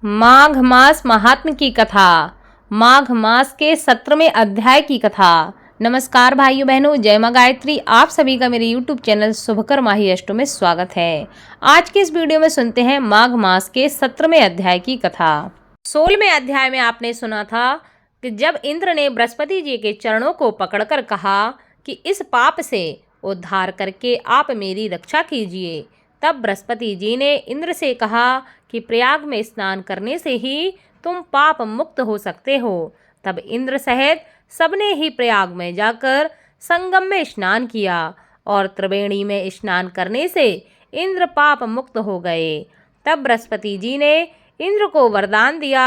माघ मास महात्म्य की कथा। माघ मास के 17वें अध्याय की कथा। नमस्कार भाइयों बहनों, जय मां गायत्री। आप सभी का मेरे YouTube चैनल शुभकर माही अष्टो में स्वागत है। आज के इस वीडियो में सुनते हैं माघ मास के 17वें अध्याय की कथा। 16वें अध्याय में आपने सुना था कि जब इंद्र ने बृहस्पति जी के चरणों को पकड़कर कहा कि इस पाप से उद्धार करके आप मेरी रक्षा कीजिए, तब बृहस्पति जी ने इंद्र से कहा कि प्रयाग में स्नान करने से ही तुम पाप मुक्त हो सकते हो। तब इंद्र सहित सबने ही प्रयाग में जाकर संगम में स्नान किया और त्रिवेणी में स्नान करने से इंद्र पाप मुक्त हो गए। तब बृहस्पति जी ने इंद्र को वरदान दिया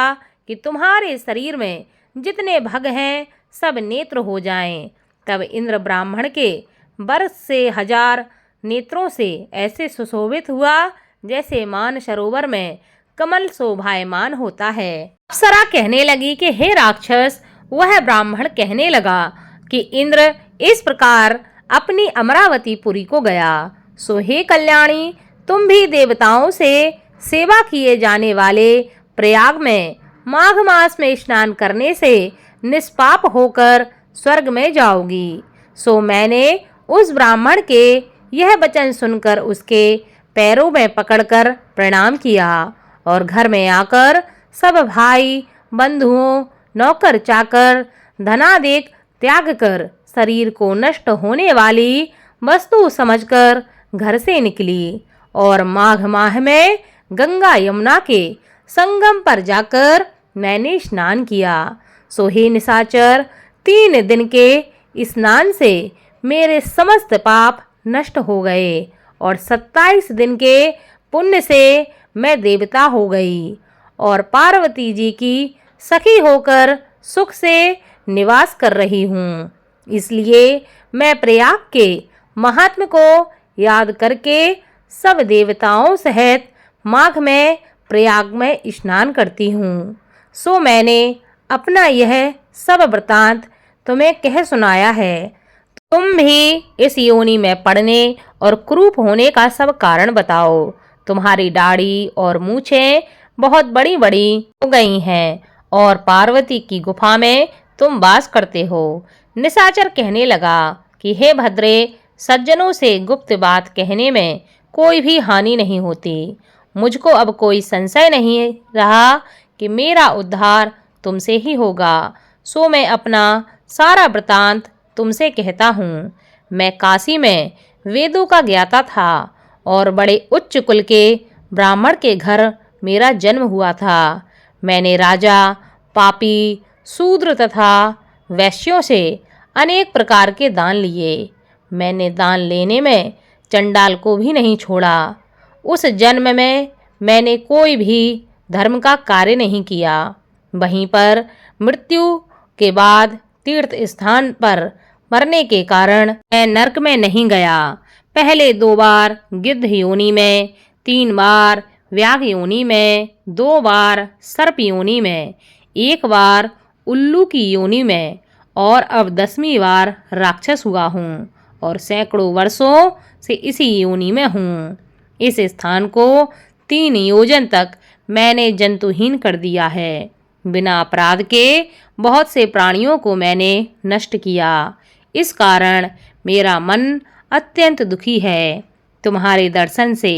कि तुम्हारे शरीर में जितने भग हैं सब नेत्र हो जाएं। तब इंद्र ब्राह्मण के वर से 1000 नेत्रों से ऐसे सुशोभित हुआ जैसे मान सरोवर में कमल शोभायमान होता है। अप्सरा कहने लगी कि हे राक्षस। वह ब्राह्मण कहने लगा कि इंद्र इस प्रकार अपनी अमरावतीपुरी को गया, सो हे कल्याणी, तुम भी देवताओं से सेवा किए जाने वाले प्रयाग में माघ मास में स्नान करने से निष्पाप होकर स्वर्ग में जाओगी। सो मैंने उस ब्राह्मण के यह वचन सुनकर उसके पैरों में पकड़कर प्रणाम किया और घर में आकर सब भाई बंधुओं, नौकर चाकर, धनादिक त्याग कर शरीर को नष्ट होने वाली वस्तु समझकर घर से निकली और माघ माह में गंगा यमुना के संगम पर जाकर मैंने स्नान किया। सो हे निशाचर, 3 दिन के स्नान से मेरे समस्त पाप नष्ट हो गए और 27 दिन के पुण्य से मैं देवता हो गई और पार्वती जी की सखी होकर सुख से निवास कर रही हूँ। इसलिए मैं प्रयाग के महात्म्य को याद करके सब देवताओं सहित माघ में प्रयाग में स्नान करती हूँ। सो मैंने अपना यह सब वृतांत तुम्हें कह सुनाया है। तुम भी इस योनि में पड़ने और क्रूप होने का सब कारण बताओ। तुम्हारी दाढ़ी और मूछें बहुत बड़ी बड़ी हो गई हैं और पार्वती की गुफा में तुम वास करते हो। निशाचर कहने लगा कि हे भद्रे, सज्जनों से गुप्त बात कहने में कोई भी हानि नहीं होती। मुझको अब कोई संशय नहीं रहा कि मेरा उद्धार तुमसे ही होगा। सो मैं अपना सारा वृतांत तुमसे कहता हूँ। मैं काशी में वेदों का ज्ञाता था और बड़े उच्च कुल के ब्राह्मण के घर मेरा जन्म हुआ था। मैंने राजा, पापी, शूद्र तथा वैश्यों से अनेक प्रकार के दान लिए। मैंने दान लेने में चंडाल को भी नहीं छोड़ा। उस जन्म में मैंने कोई भी धर्म का कार्य नहीं किया। वहीं पर मृत्यु के बाद तीर्थ स्थान पर मरने के कारण मैं नरक में नहीं गया। पहले 2 बार गिद्ध योनि में, 3 बार व्याघ योनि में, 2 बार सर्प योनि में, 1 बार उल्लू की योनि में और अब 10वीं बार राक्षस हुआ हूँ और सैकड़ों वर्षों से इसी योनि में हूँ। इस स्थान को 3 योजन तक मैंने जंतुहीन कर दिया है। बिना अपराध के बहुत से प्राणियों को मैंने नष्ट किया। इस कारण मेरा मन अत्यंत दुखी है। तुम्हारे दर्शन से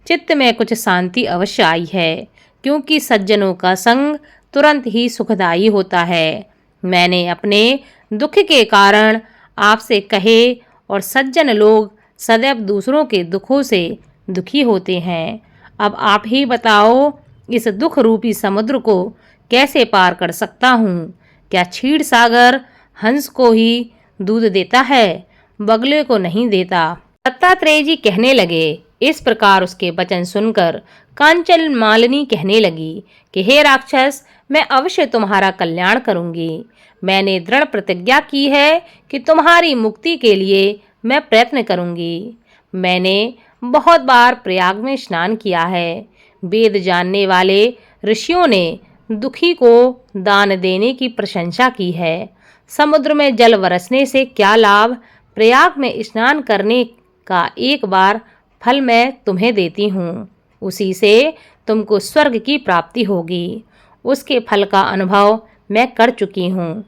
चित्त में कुछ शांति अवश्य आई है, क्योंकि सज्जनों का संग तुरंत ही सुखदायी होता है। मैंने अपने दुख के कारण आपसे कहे और सज्जन लोग सदैव दूसरों के दुखों से दुखी होते हैं। अब आप ही बताओ, इस दुख रूपी समुद्र को कैसे पार कर सकता हूँ? क्या क्षीर सागर हंस को ही दूध देता है, बगले को नहीं देता? दत्तात्रेय जी कहने लगे। इस प्रकार उसके वचन सुनकर कांचन मालिनी कहने लगी कि हे राक्षस, मैं अवश्य तुम्हारा कल्याण करूंगी। मैंने दृढ़ प्रतिज्ञा की है कि तुम्हारी मुक्ति के लिए मैं प्रयत्न करूंगी। मैंने बहुत बार प्रयाग में स्नान किया है। वेद जानने वाले ऋषियों ने दुखी को दान देने की प्रशंसा की है। समुद्र में जल बरसने से क्या लाभ? प्रयाग में स्नान करने का एक बार फल मैं तुम्हें देती हूँ, उसी से तुमको स्वर्ग की प्राप्ति होगी। उसके फल का अनुभव मैं कर चुकी हूँ।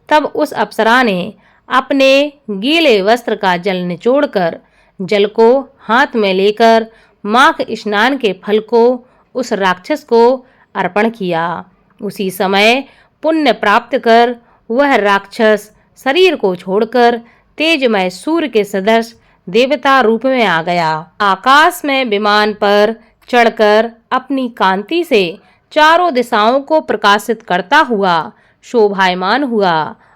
तब उस अप्सरा ने अपने गीले वस्त्र का जल निचोड़कर जल को हाथ में लेकर माघ स्नान के फल को उस राक्षस को अर्पण किया। उसी समय पुण्य प्राप्त कर वह राक्षस शरीर को छोड़कर तेजमय सूर्य के सदृश देवता रूप में आ गया। आकाश में विमान पर चढ़कर अपनी कांति से चारों दिशाओं को प्रकाशित करता हुआ शोभायमान हुआ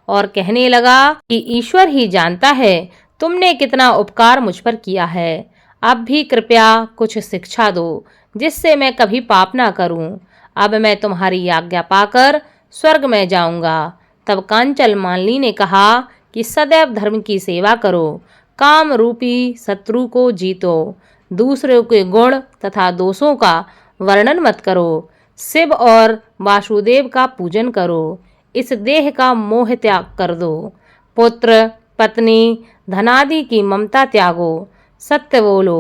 और कहने लगा कि ईश्वर ही जानता है तुमने कितना उपकार मुझ पर किया है। अब भी कृपया कुछ शिक्षा दो जिससे मैं कभी पाप ना करूं। अब मैं तुम्हारी आज्ञा पाकर स्वर्ग में जाऊंगा। तब कांचन मालिनी ने कहा कि सदैव धर्म की सेवा करो, काम रूपी शत्रु को जीतो, दूसरों के गुण तथा दोषों का वर्णन मत करो, शिव और वासुदेव का पूजन करो, इस देह का मोह त्याग कर दो, पुत्र पत्नी धनादि की ममता त्यागो, सत्य बोलो,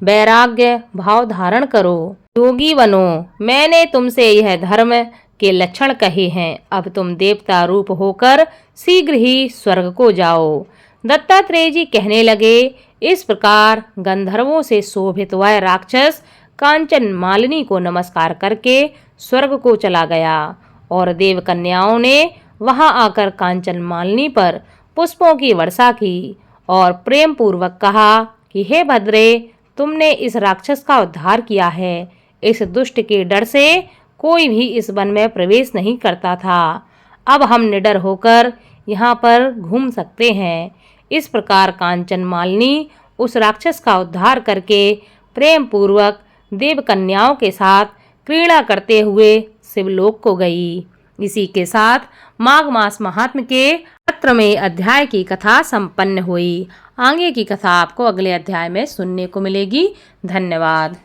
वैराग्य भाव धारण करो, योगी बनो। मैंने तुमसे यह धर्म के लक्षण कहे हैं। अब तुम देवता रूप होकर शीघ्र ही स्वर्ग को जाओ। दत्तात्रेय जी कहने लगे। इस प्रकार गंधर्वों से शोभित वह राक्षस कांचन मालिनी को नमस्कार करके स्वर्ग को चला गया और देव कन्याओं ने वहां आकर कांचन मालिनी पर पुष्पों की वर्षा की और प्रेम पूर्वक कहा कि हे भद्रे, तुमने इस राक्षस का उद्धार किया है। इस दुष्ट के डर से कोई भी इस वन में प्रवेश नहीं करता था। अब हम निडर होकर यहाँ पर घूम सकते हैं। इस प्रकार कांचन मालिनी उस राक्षस का उद्धार करके प्रेम पूर्वक देव कन्याओं के साथ क्रीड़ा करते हुए शिवलोक को गई। इसी के साथ माघ मास महात्म्य के 17वें अध्याय की कथा संपन्न हुई। आगे की कथा आपको अगले अध्याय में सुनने को मिलेगी। धन्यवाद।